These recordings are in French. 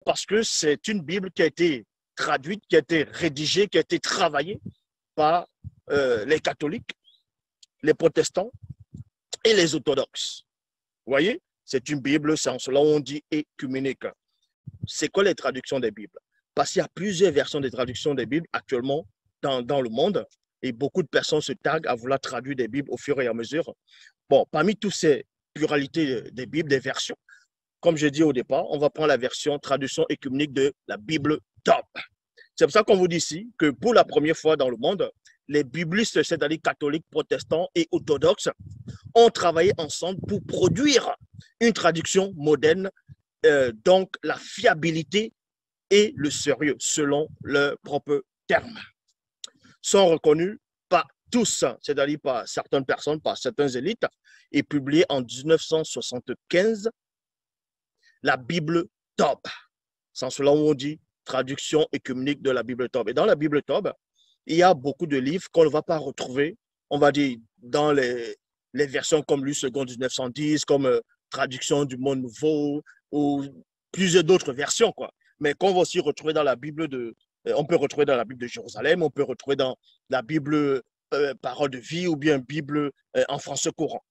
parce que c'est une Bible qui a été traduite, qui a été rédigée, qui a été travaillée par les catholiques, les protestants et les orthodoxes. Vous voyez, c'est une Bible, c'est en cela où on dit écuménique. C'est quoi les traductions des Bibles? Parce qu'il y a plusieurs versions des traductions des Bibles actuellement dans le monde et beaucoup de personnes se taguent à vouloir traduire des Bibles au fur et à mesure. Bon, parmi toutes ces pluralités des Bibles, des versions, comme je dis au départ, on va prendre la version traduction écuménique de la Bible Top. C'est pour ça qu'on vous dit ici que pour la première fois dans le monde, les biblistes, c'est-à-dire catholiques, protestants et orthodoxes, ont travaillé ensemble pour produire une traduction moderne, donc la fiabilité et le sérieux, selon leurs propres termes, sont reconnus par tous, c'est-à-dire par certaines personnes, par certaines élites, et publiés en 1975, la Bible Top. C'est cela où on dit traduction écuménique de la Bible Top. Et dans la Bible Top, il y a beaucoup de livres qu'on ne va pas retrouver, on va dire, dans les versions comme Luc II 1910, comme traduction du Monde Nouveau, ou plusieurs d'autres versions, quoi. Mais qu'on va aussi retrouver dans la Bible on peut retrouver dans la Bible de Jérusalem, on peut retrouver dans la Bible Parole de vie ou bien Bible en français courant.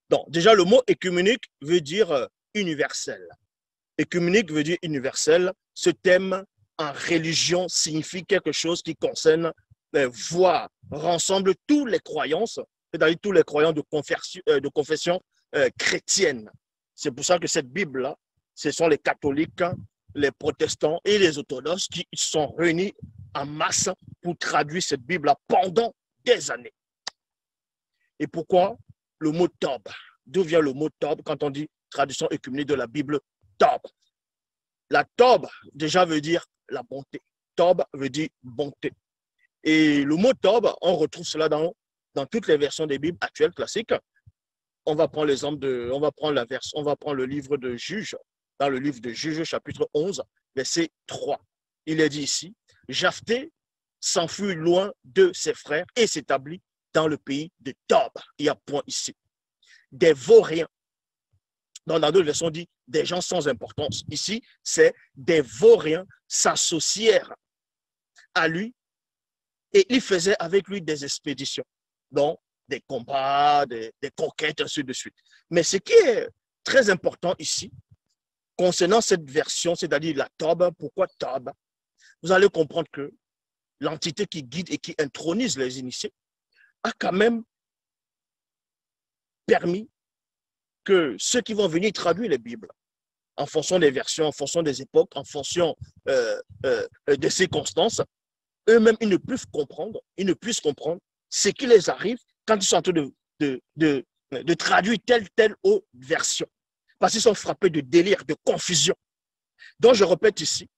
Donc, déjà, le mot écuménique veut dire universel. Écuménique veut dire universel. Ce thème en religion signifie quelque chose qui concerne, voire rassemble tous les croyances, c'est-à-dire tous les croyants de confession chrétienne. C'est pour ça que cette Bible-là, ce sont les catholiques, les protestants et les orthodoxes qui sont réunis en masse pour traduire cette Bible-là pendant des années. Et pourquoi le mot Tob? D'où vient le mot Tob quand on dit traduction écuménique de la Bible Tob? La Tob, déjà, veut dire la bonté. Tob veut dire bonté. Et le mot Tob, on retrouve cela dans toutes les versions des Bibles actuelles classiques. On va prendre l'exemple on va prendre le livre de Juges. Dans le livre de Juges, chapitre 11, verset 3. Il est dit ici, Jephthé s'enfuit loin de ses frères et s'établit dans le pays de Tob. Il y a point ici. Des vauriens. Dans d'autres versions, on dit des gens sans importance. Ici, c'est des vauriens s'associèrent à lui et ils faisaient avec lui des expéditions. Donc, des combats, des conquêtes, ainsi de suite. Mais ce qui est très important ici, concernant cette version, c'est-à-dire la Tob, pourquoi Tob? Vous allez comprendre que l'entité qui guide et qui intronise les initiés a quand même permis que ceux qui vont venir traduire les Bibles, en fonction des versions, en fonction des époques, en fonction des circonstances, eux-mêmes, ils ne puissent comprendre ce qui les arrive quand ils sont en train de traduire telle autre version. Parce qu'ils sont frappés de délire, de confusion. Donc, je répète ici,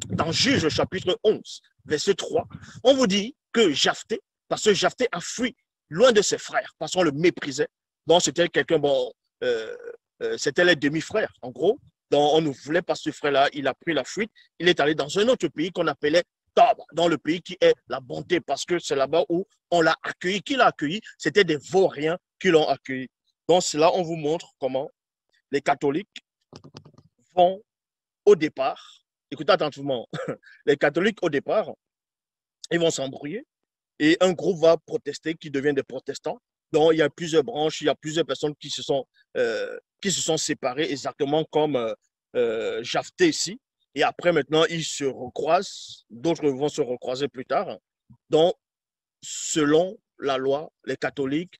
dans Juges chapitre 11, verset 3, on vous dit que Jephthé, parce que Jephthé a fui loin de ses frères, parce qu'on le méprisait. Donc, c'était quelqu'un, c'était les demi-frères, en gros. Donc, on ne voulait pas ce frère-là, il a pris la fuite. Il est allé dans un autre pays qu'on appelait Tob, dans le pays qui est la bonté, parce que c'est là-bas où on l'a accueilli. Qui l'a accueilli? C'était des vauriens qui l'ont accueilli. Donc, c'est là on vous montre comment les catholiques vont au départ, écoutez attentivement, les catholiques au départ, ils vont s'embrouiller et un groupe va protester qui devient des protestants. Donc, il y a plusieurs branches, il y a plusieurs personnes qui se sont séparées, exactement comme Jephthé ici. Et après, maintenant, ils se recroisent, d'autres vont se recroiser plus tard. Donc, selon la loi, les catholiques,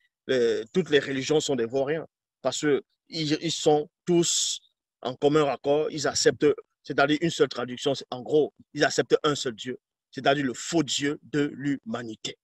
toutes les religions sont des vauriens parce qu'ils sont tous en commun raccord, ils acceptent, c'est-à-dire une seule traduction, en gros, ils acceptent un seul Dieu, c'est-à-dire le faux Dieu de l'humanité.